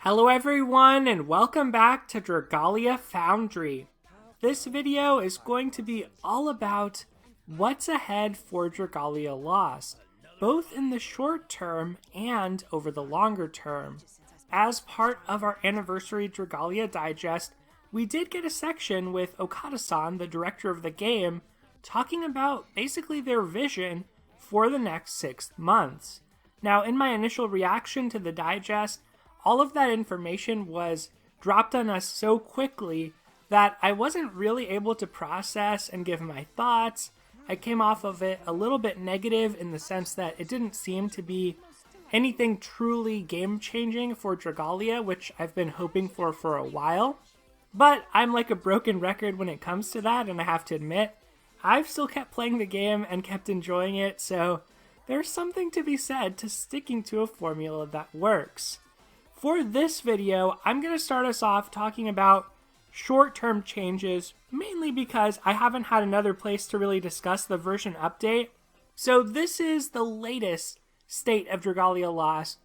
Hello everyone and welcome back to Dragalia Foundry. This video is going to be all about what's ahead for Dragalia Lost, both in the short term and over the longer term. As part of our anniversary Dragalia Digest, we did get a section with Okada-san, the director of the game, talking about basically their vision for the next 6 months. Now, in my initial reaction to the digest, all of that information was dropped on us so quickly that I wasn't really able to process and give my thoughts. I came off of it a little bit negative in the sense that it didn't seem to be anything truly game-changing for Dragalia, which I've been hoping for a while. But I'm like a broken record when it comes to that, and I have to admit, I've still kept playing the game and kept enjoying it, so there's something to be said to sticking to a formula that works. For this video, I'm going to start us off talking about short-term changes, mainly because I haven't had another place to really discuss the version update. So this is the latest state of Dragalia Lost.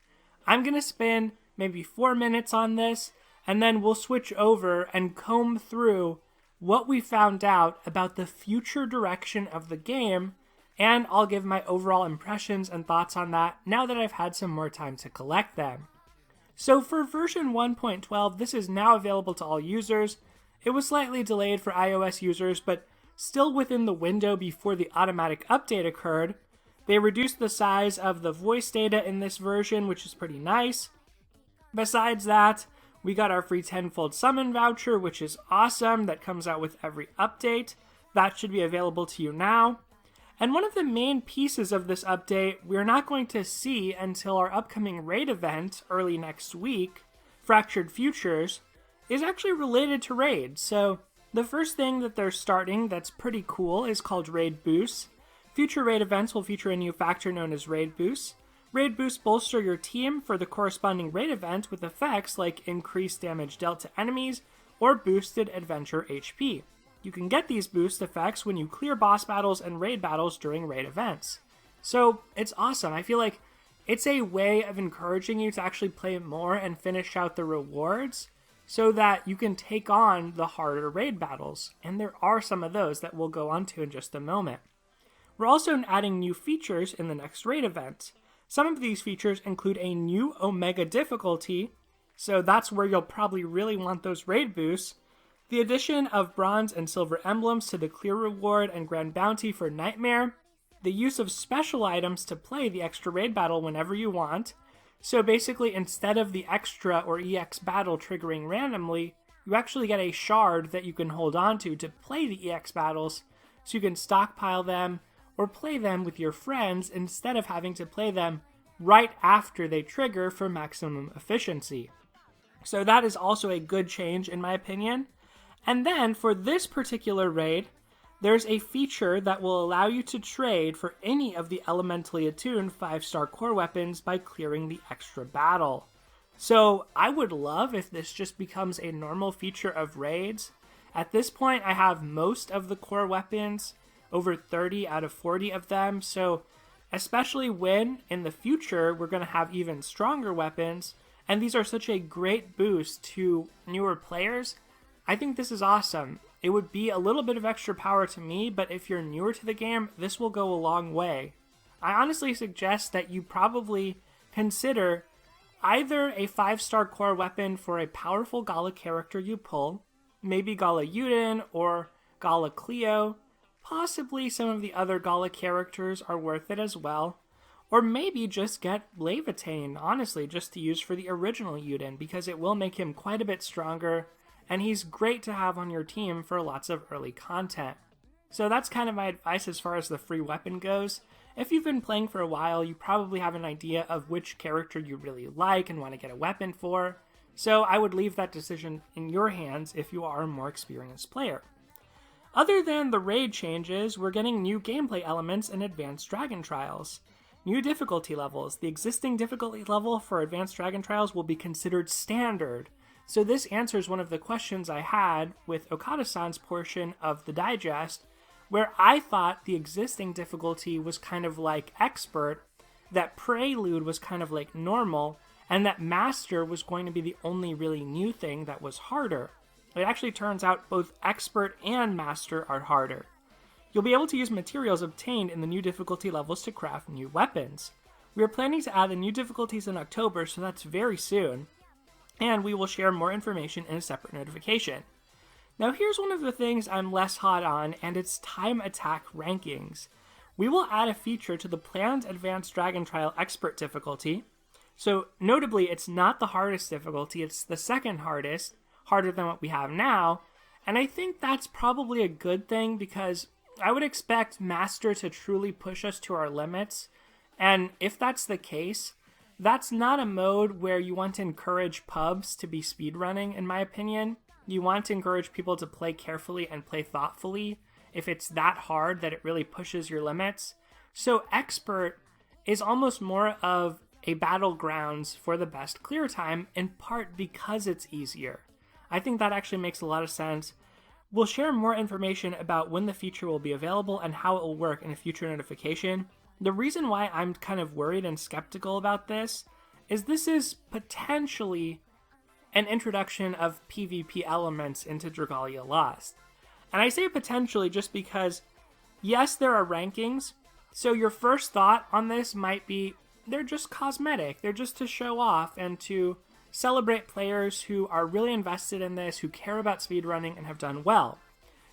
I'm going to spend maybe 4 minutes on this, and then we'll switch over and comb through what we found out about the future direction of the game, and I'll give my overall impressions and thoughts on that now that I've had some more time to collect them. So for version 1.12, this is now available to all users. It was slightly delayed for iOS users, but still within the window before the automatic update occurred. They reduced the size of the voice data in this version, which is pretty nice. Besides that, we got our free 10-fold summon voucher, which is awesome. That comes out with every update. That should be available to you now. And one of the main pieces of this update we're not going to see until our upcoming raid event early next week, Fractured Futures, is actually related to raids. So the first thing that they're starting that's pretty cool is called Raid Boosts. Future raid events will feature a new factor known as Raid Boosts. Raid Boosts bolster your team for the corresponding raid event with effects like increased damage dealt to enemies or boosted adventure HP. You can get these boost effects when you clear boss battles and raid battles during raid events. So it's awesome. I feel like it's a way of encouraging you to actually play more and finish out the rewards so that you can take on the harder raid battles. And there are some of those that we'll go on to in just a moment. We're also adding new features in the next raid event. Some of these features include a new Omega difficulty, so that's where you'll probably really want those raid boosts. The addition of bronze and silver emblems to the clear reward and grand bounty for Nightmare. The use of special items to play the extra raid battle whenever you want. So basically, instead of the extra or EX battle triggering randomly, you actually get a shard that you can hold on to play the EX battles, so you can stockpile them or play them with your friends instead of having to play them right after they trigger for maximum efficiency. So that is also a good change in my opinion. And then, for this particular raid, there's a feature that will allow you to trade for any of the elementally attuned 5-star core weapons by clearing the extra battle. So, I would love if this just becomes a normal feature of raids. At this point, I have most of the core weapons, over 30 out of 40 of them, so especially when, in the future, we're going to have even stronger weapons, and these are such a great boost to newer players, I think this is awesome. It would be a little bit of extra power to me, but if you're newer to the game, this will go a long way. I honestly suggest that you probably consider either a 5-star core weapon for a powerful Gala character you pull, maybe Gala Yuden or Gala Cleo, possibly some of the other Gala characters are worth it as well, or maybe just get Levitain, honestly, just to use for the original Yuden, because it will make him quite a bit stronger, and he's great to have on your team for lots of early content. So that's kind of my advice as far as the free weapon goes. If you've been playing for a while, you probably have an idea of which character you really like and want to get a weapon for, so I would leave that decision in your hands if you are a more experienced player. Other than the raid changes, we're getting new gameplay elements in Advanced Dragon Trials. New difficulty levels. The existing difficulty level for Advanced Dragon Trials will be considered standard. So this answers one of the questions I had with Okada-san's portion of the digest, where I thought the existing difficulty was kind of like expert, that Prelude was kind of like normal, and that Master was going to be the only really new thing that was harder. It actually turns out both Expert and Master are harder. You'll be able to use materials obtained in the new difficulty levels to craft new weapons. We are planning to add the new difficulties in October, so that's very soon, and we will share more information in a separate notification. Now here's one of the things I'm less hot on, and it's time attack rankings. We will add a feature to the planned Advanced Dragon Trial Expert difficulty. So notably, it's not the hardest difficulty, it's the second hardest, harder than what we have now, and I think that's probably a good thing because I would expect Master to truly push us to our limits, and if that's the case, that's not a mode where you want to encourage pubs to be speedrunning, in my opinion. You want to encourage people to play carefully and play thoughtfully if it's that hard that it really pushes your limits. So Expert is almost more of a battlegrounds for the best clear time, in part because it's easier. I think that actually makes a lot of sense. We'll share more information about when the feature will be available and how it will work in a future notification. The reason why I'm kind of worried and skeptical about this is potentially an introduction of PvP elements into Dragalia Lost. And I say potentially just because, yes, there are rankings, so your first thought on this might be, they're just cosmetic, they're just to show off and to celebrate players who are really invested in this, who care about speedrunning and have done well.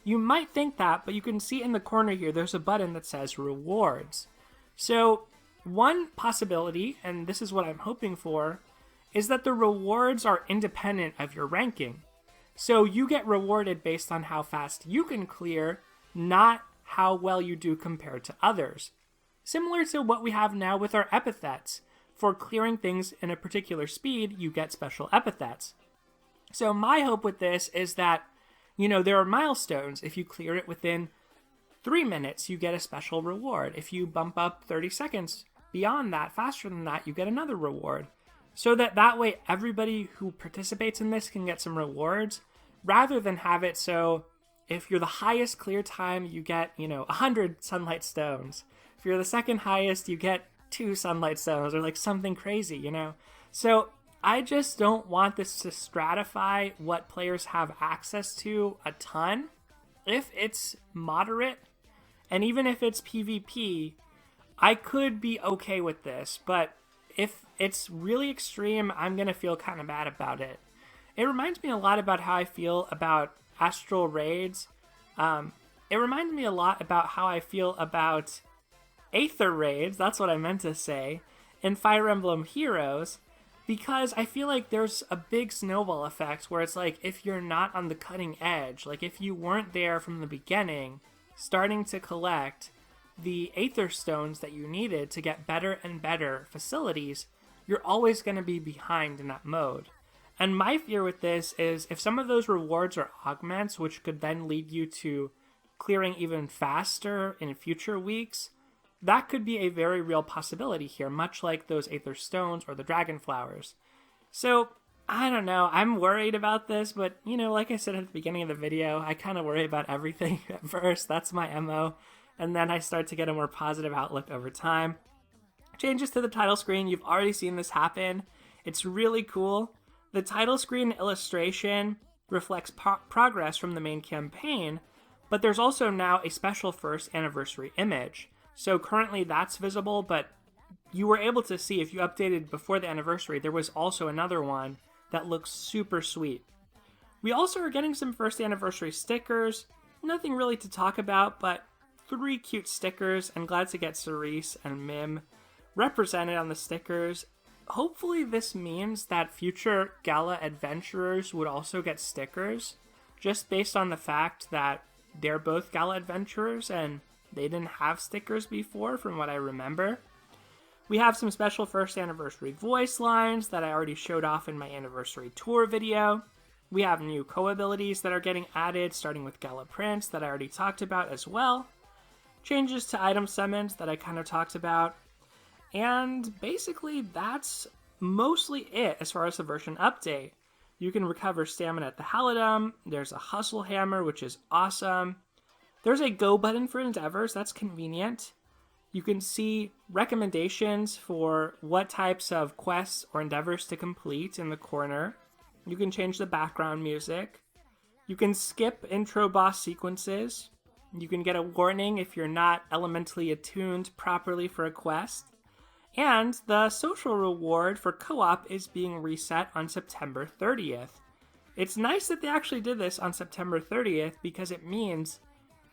You might think that, but you can see in the corner here, there's a button that says rewards. So one possibility, and this is what I'm hoping for, is that the rewards are independent of your ranking. So you get rewarded based on how fast you can clear, not how well you do compared to others. Similar to what we have now with our epithets. For clearing things in a particular speed, you get special epithets. So my hope with this is that, there are milestones. If you clear it within 3 minutes, you get a special reward. If you bump up 30 seconds beyond that, faster than that, you get another reward. So that way everybody who participates in this can get some rewards, rather than have it so if you're the highest clear time, you get, 100 sunlight stones. If you're the second highest, you get 2 sunlight stones, or like something crazy, So I just don't want this to stratify what players have access to a ton. If it's moderate, and even if it's PvP, I could be okay with this, but if it's really extreme, I'm going to feel kind of bad about it. It reminds me a lot about how I feel about Astral Raids. It reminds me a lot about how I feel about Aether Raids, that's what I meant to say, in Fire Emblem Heroes, because I feel like there's a big snowball effect where it's like, if you're not on the cutting edge, like if you weren't there from the beginning, starting to collect the Aether Stones that you needed to get better and better facilities, you're always going to be behind in that mode. And my fear with this is if some of those rewards are augments, which could then lead you to clearing even faster in future weeks, that could be a very real possibility here, much like those Aether Stones or the Dragon Flowers. So, I don't know, I'm worried about this, but, like I said at the beginning of the video, I kind of worry about everything at first. That's my MO. And then I start to get a more positive outlook over time. Changes to the title screen, you've already seen this happen. It's really cool. The title screen illustration reflects progress from the main campaign, but there's also now a special first anniversary image. So currently that's visible, but you were able to see if you updated before the anniversary, there was also another one that looks super sweet. We also are getting some first anniversary stickers. Nothing really to talk about, but 3 cute stickers. I'm glad to get Cerise and Mim represented on the stickers. Hopefully this means that future Gala adventurers would also get stickers, just based on the fact that they're both Gala adventurers and they didn't have stickers before, from what I remember. We have some special first anniversary voice lines that I already showed off in my anniversary tour video. We have new co-abilities that are getting added, starting with Gala Prince that I already talked about as well. Changes to item summons that I kind of talked about. And basically that's mostly it as far as the version update. You can recover stamina at the Halidom. There's a Hustle Hammer, which is awesome. There's a go button for endeavors, that's convenient. You can see recommendations for what types of quests or endeavors to complete in the corner. You can change the background music. You can skip intro boss sequences. You can get a warning if you're not elementally attuned properly for a quest. And the social reward for co-op is being reset on September 30th. It's nice that they actually did this on September 30th because it means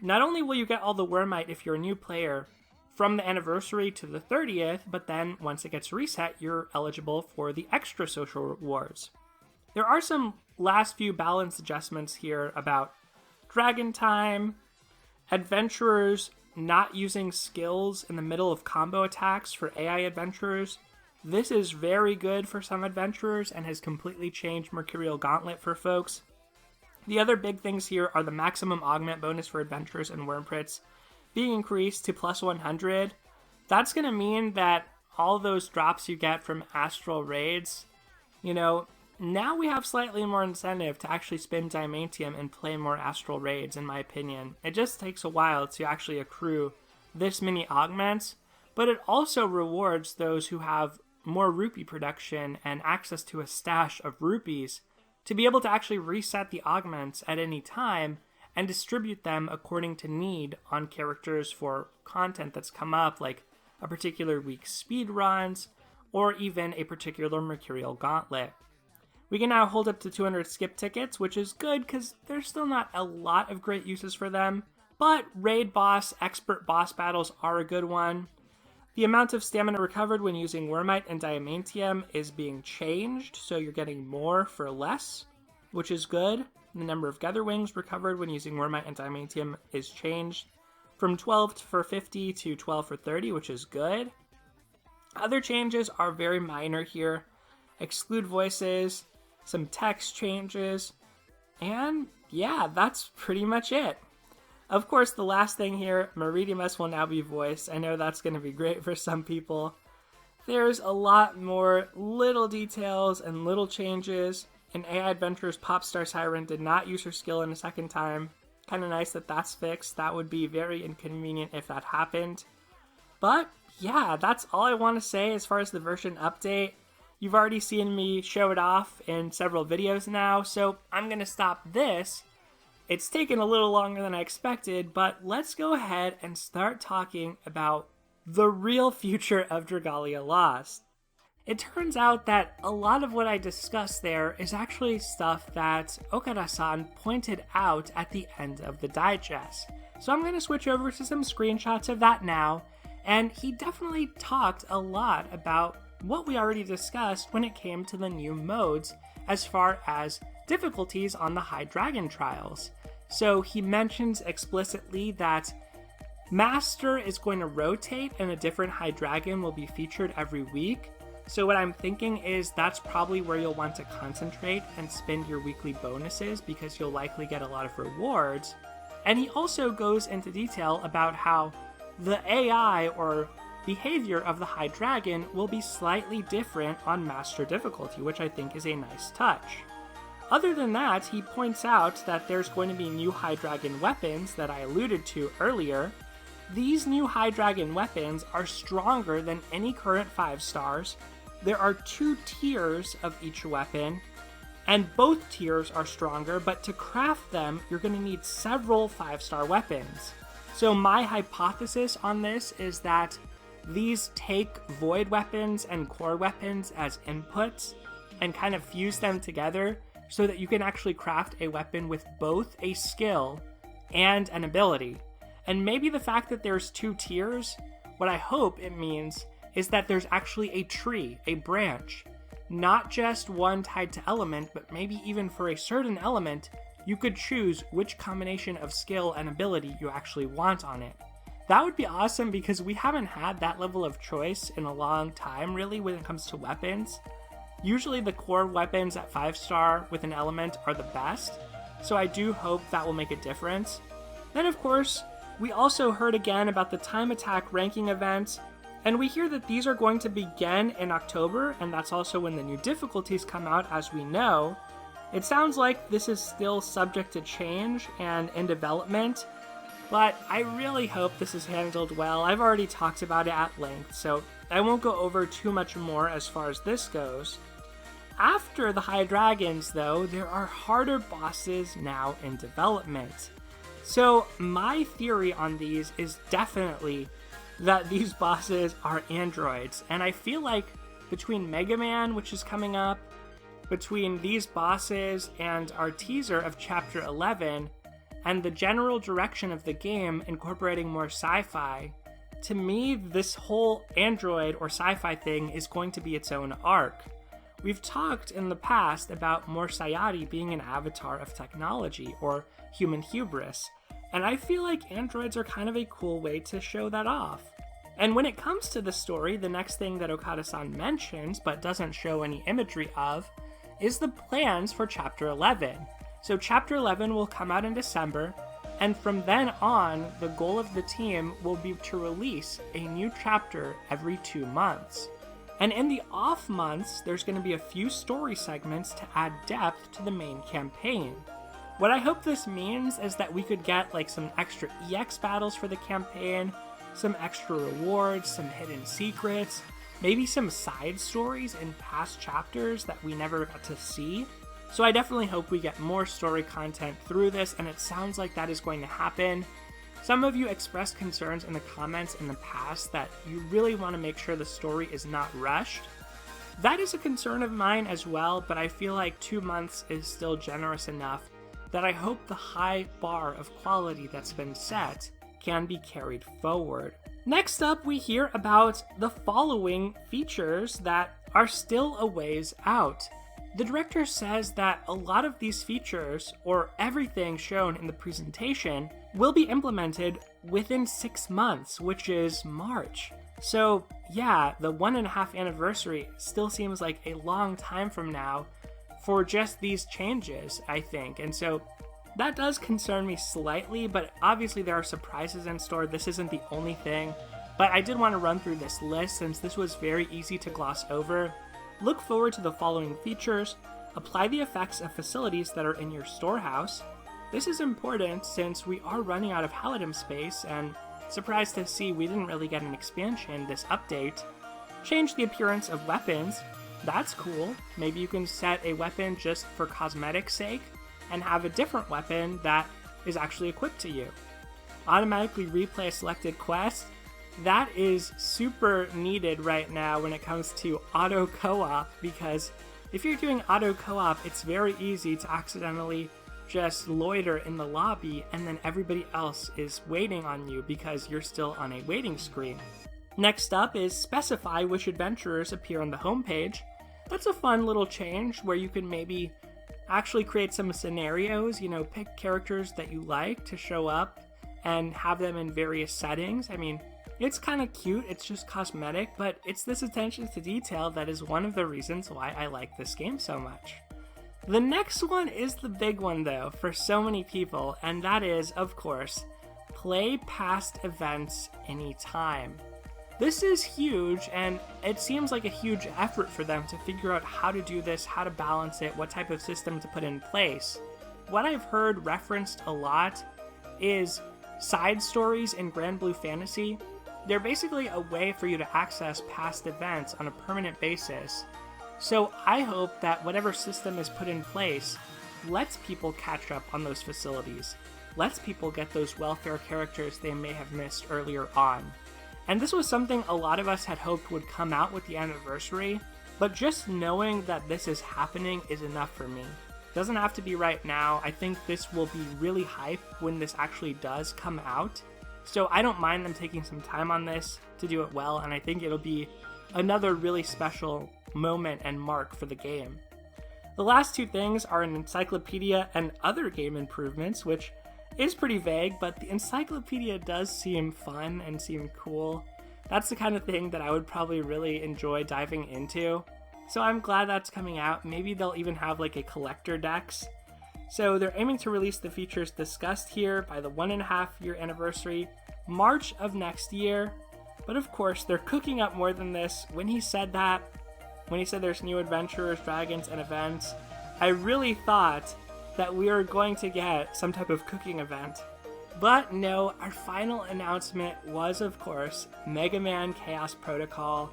not only will you get all the Wormite if you're a new player from the anniversary to the 30th, but then once it gets reset, you're eligible for the extra social rewards. There are some last few balance adjustments here about Dragon Time, adventurers not using skills in the middle of combo attacks for AI adventurers. This is very good for some adventurers and has completely changed Mercurial Gauntlet for folks. The other big things here are the maximum augment bonus for adventurers and Wormprits being increased to plus 100. That's going to mean that all those drops you get from Astral Raids, now we have slightly more incentive to actually spend Diamantium and play more Astral Raids, in my opinion. It just takes a while to actually accrue this many augments, but it also rewards those who have more rupee production and access to a stash of rupees to be able to actually reset the augments at any time and distribute them according to need on characters for content that's come up, like a particular week's speed runs or even a particular Mercurial Gauntlet. We can now hold up to 200 skip tickets, which is good because there's still not a lot of great uses for them, but raid boss, expert boss battles are a good one. The amount of stamina recovered when using Wormite and Diamantium is being changed, so you're getting more for less, which is good. The number of Gather Wings recovered when using Wormite and Diamantium is changed from 12 for 50 to 12 for 30, which is good. Other changes are very minor here. Exclude voices, some text changes, and yeah, that's pretty much it. Of course, the last thing here, Meridimus will now be voiced. I know that's going to be great for some people. There's a lot more little details and little changes. In AI Adventures, Popstar Siren did not use her skill in a second time. Kind of nice that that's fixed. That would be very inconvenient if that happened. But yeah, that's all I want to say as far as the version update. You've already seen me show it off in several videos now, so I'm going to stop this. It's taken a little longer than I expected, but let's go ahead and start talking about the real future of Dragalia Lost. It turns out that a lot of what I discussed there is actually stuff that Okada-san pointed out at the end of the digest. So I'm going to switch over to some screenshots of that now, and he definitely talked a lot about what we already discussed when it came to the new modes as far as difficulties on the High Dragon trials. So he mentions explicitly that Master is going to rotate and a different High Dragon will be featured every week. So what I'm thinking is that's probably where you'll want to concentrate and spend your weekly bonuses because you'll likely get a lot of rewards. And he also goes into detail about how the AI or behavior of the High Dragon will be slightly different on Master difficulty, which I think is a nice touch. Other than that, he points out that there's going to be new High Dragon weapons that I alluded to earlier. These new High Dragon weapons are stronger than any current 5 stars. There are 2 tiers of each weapon, and both tiers are stronger, but to craft them, you're going to need several 5-star weapons. So my hypothesis on this is that these take void weapons and core weapons as inputs and kind of fuse them together so that you can actually craft a weapon with both a skill and an ability. And maybe the fact that there's 2 tiers, what I hope it means is that there's actually a tree, a branch, not just one tied to element, but maybe even for a certain element, you could choose which combination of skill and ability you actually want on it. That would be awesome because we haven't had that level of choice in a long time, really, when it comes to weapons. Usually the core weapons at 5-star with an element are the best, so I do hope that will make a difference. Then, of course, we also heard again about the time attack ranking events, and we hear that these are going to begin in October, and that's also when the new difficulties come out, as we know. It sounds like this is still subject to change and in development, But I really hope this is handled well. I've already talked about it at length, so I won't go over too much more as far as this goes. After the High Dragons, though, there are harder bosses now in development. So my theory on these is definitely that these bosses are androids, and I feel like between Mega Man, which is coming up, between these bosses and our teaser of Chapter 11, and the general direction of the game incorporating more sci-fi, to me, this whole android or sci-fi thing is going to be its own arc. We've talked in the past about Sayari being an avatar of technology, or human hubris, and I feel like androids are kind of a cool way to show that off. And when it comes to the story, the next thing that Okada-san mentions, but doesn't show any imagery of, is the plans for Chapter 11. So Chapter 11 will come out in December, and from then on, the goal of the team will be to release a new chapter every 2 months. And in the off months, there's going to be a few story segments to add depth to the main campaign. What I hope this means is that we could get like some extra EX battles for the campaign, some extra rewards, some hidden secrets, maybe some side stories in past chapters that we never got to see. So I definitely hope we get more story content through this, and it sounds like that is going to happen. Some of you expressed concerns in the comments in the past that you really want to make sure the story is not rushed. That is a concern of mine as well, but I feel like 2 months is still generous enough that I hope the high bar of quality that's been set can be carried forward. Next up, we hear about the following features that are still a ways out. The director says that a lot of these features, or everything shown in the presentation, will be implemented within 6 months, which is March. So yeah, the 1.5 anniversary still seems like a long time from now for just these changes, I think. And so that does concern me slightly, but obviously there are surprises in store. This isn't the only thing, but I did want to run through this list since this was very easy to gloss over. Look forward to the following features. Apply the effects of facilities that are in your storehouse. This is important since we are running out of Halidom space, and surprised to see we didn't really get an expansion this update. Change the appearance of weapons. That's cool. Maybe you can set a weapon just for cosmetic's sake and have a different weapon that is actually equipped to you. Automatically replay a selected quest. That is super needed right now when it comes to auto co-op, because if you're doing auto co-op, it's very easy to accidentally just loiter in the lobby and then everybody else is waiting on you because you're still on a waiting screen. Next up is specify which adventurers appear on the homepage. That's a fun little change where you can maybe actually create some scenarios, pick characters that you like to show up and have them in various settings. I mean, it's kind of cute, it's just cosmetic, but it's this attention to detail that is one of the reasons why I like this game so much. The next one is the big one though, for so many people, and that is, of course, play past events anytime. This is huge, and it seems like a huge effort for them to figure out how to do this, how to balance it, what type of system to put in place. What I've heard referenced a lot is side stories in Grand Blue Fantasy. They're basically a way for you to access past events on a permanent basis. So I hope that whatever system is put in place lets people catch up on those facilities, lets people get those welfare characters they may have missed earlier on. And this was something a lot of us had hoped would come out with the anniversary, but just knowing that this is happening is enough for me. It doesn't have to be right now. I think this will be really hype when this actually does come out. So I don't mind them taking some time on this to do it well, and I think it'll be another really special moment and mark for the game. The last two things are an encyclopedia and other game improvements, which is pretty vague, but the encyclopedia does seem fun and seem cool. That's the kind of thing that I would probably really enjoy diving into. So I'm glad that's coming out. Maybe they'll even have like a collector dex. So they're aiming to release the features discussed here by the 1.5 year anniversary, March of next year. But of course, they're cooking up more than this. When he said there's new adventurers, dragons, and events, I really thought that we were going to get some type of cooking event. But no, our final announcement was, of course, Mega Man Chaos Protocol.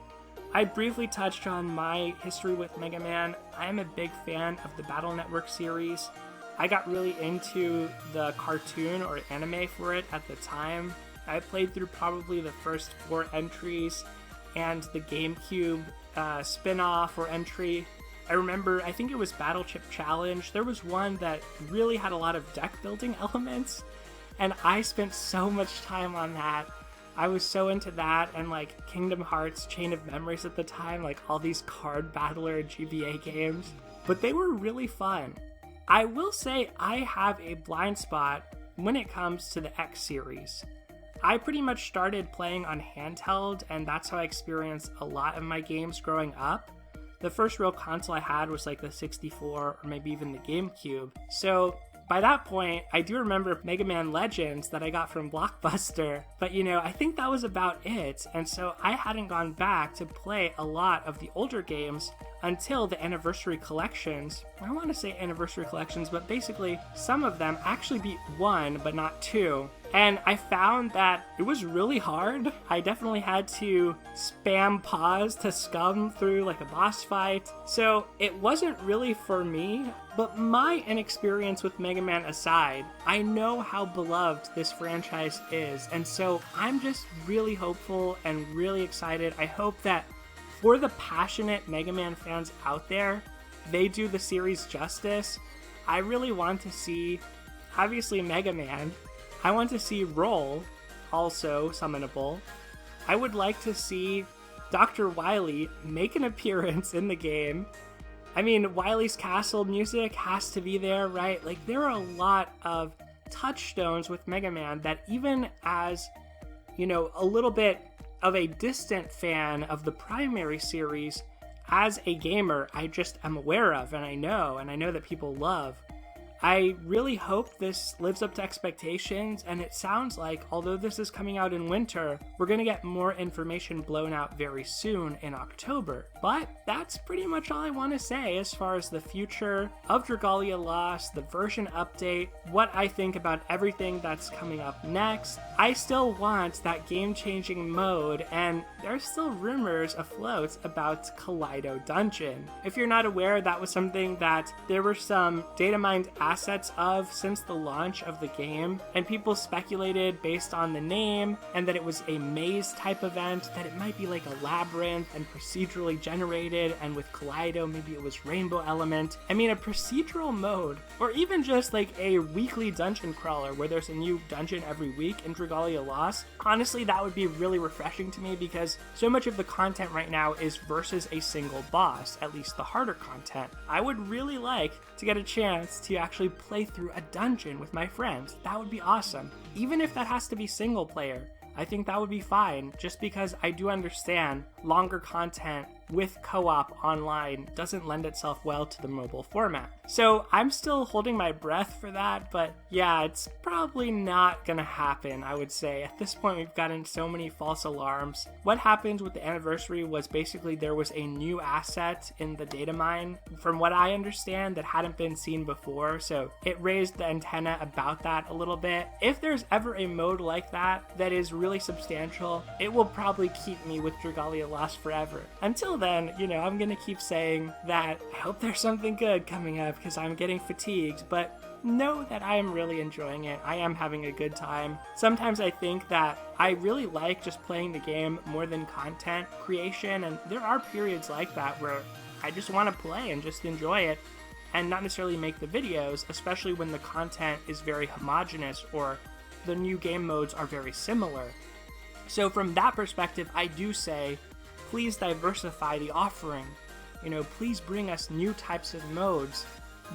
I briefly touched on my history with Mega Man. I am a big fan of the Battle Network series. I got really into the cartoon or anime for it at the time. I played through probably the first 4 entries and the GameCube spin-off or entry. I remember, I think it was Battle Chip Challenge. There was one that really had a lot of deck building elements, and I spent so much time on that. I was so into that, and like Kingdom Hearts Chain of Memories at the time, like all these card battler GBA games, but they were really fun. I will say I have a blind spot when it comes to the X series. I pretty much started playing on handheld, and that's how I experienced a lot of my games growing up. The first real console I had was like the 64 or maybe even the GameCube. So by that point, I do remember Mega Man Legends that I got from Blockbuster, but I think that was about it. And so I hadn't gone back to play a lot of the older games until the anniversary collections. I want to say anniversary collections, but basically some of them actually beat 1, but not 2. And I found that it was really hard. I definitely had to spam pause to scum through like a boss fight. So it wasn't really for me, but my inexperience with Mega Man aside, I know how beloved this franchise is. And so I'm just really hopeful and really excited. I hope that for the passionate Mega Man fans out there, they do the series justice. I really want to see, obviously, Mega Man. I want to see Roll, also summonable. I would like to see Dr. Wily make an appearance in the game. I mean, Wily's Castle music has to be there, right? Like, there are a lot of touchstones with Mega Man that even as, a little bit of a distant fan of the primary series, as a gamer, I just am aware of, and I know that people love. I really hope this lives up to expectations, and it sounds like, although this is coming out in winter, we're going to get more information blown out very soon in October. But that's pretty much all I want to say as far as the future of Dragalia Lost, the version update, what I think about everything that's coming up next. I still want that game-changing mode, and there's still rumors afloat about Kaleido Dungeon. If you're not aware, that was something that there were some data mined assets of since the launch of the game, and people speculated based on the name and that it was a maze type event, that it might be like a labyrinth and procedurally generated, and with Kaleido maybe it was rainbow element. I mean, a procedural mode, or even just like a weekly dungeon crawler where there's a new dungeon every week in Dragalia Lost. Honestly, that would be really refreshing to me because so much of the content right now is versus a single boss, at least the harder content. I would really like to get a chance to actually play through a dungeon with my friends. That would be awesome. Even if that has to be single player, I think that would be fine, just because I do understand longer content with co-op online doesn't lend itself well to the mobile format. So I'm still holding my breath for that, but yeah, it's probably not gonna happen, I would say. At this point, we've gotten so many false alarms. What happened with the anniversary was basically there was a new asset in the data mine, from what I understand, that hadn't been seen before, so it raised the antenna about that a little bit. If there's ever a mode like that that is really substantial, it will probably keep me with Dragalia Lost forever. Until then, I'm gonna keep saying that I hope there's something good coming up because I'm getting fatigued, but know that I am really enjoying it. I am having a good time. Sometimes I think that I really like just playing the game more than content creation, and there are periods like that where I just want to play and just enjoy it and not necessarily make the videos, especially when the content is very homogenous or the new game modes are very similar. So from that perspective, I do say, please diversify the offering. Please bring us new types of modes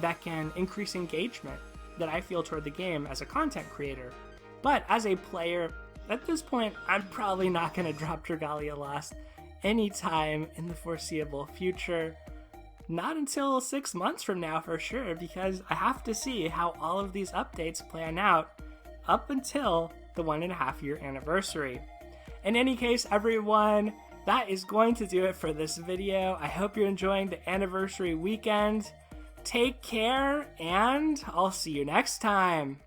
that can increase engagement that I feel toward the game as a content creator. But as a player, at this point, I'm probably not going to drop Dragalia Lost anytime in the foreseeable future. Not until 6 months from now for sure, because I have to see how all of these updates plan out up until the 1.5 year anniversary. In any case, everyone, that is going to do it for this video. I hope you're enjoying the anniversary weekend. Take care, and I'll see you next time.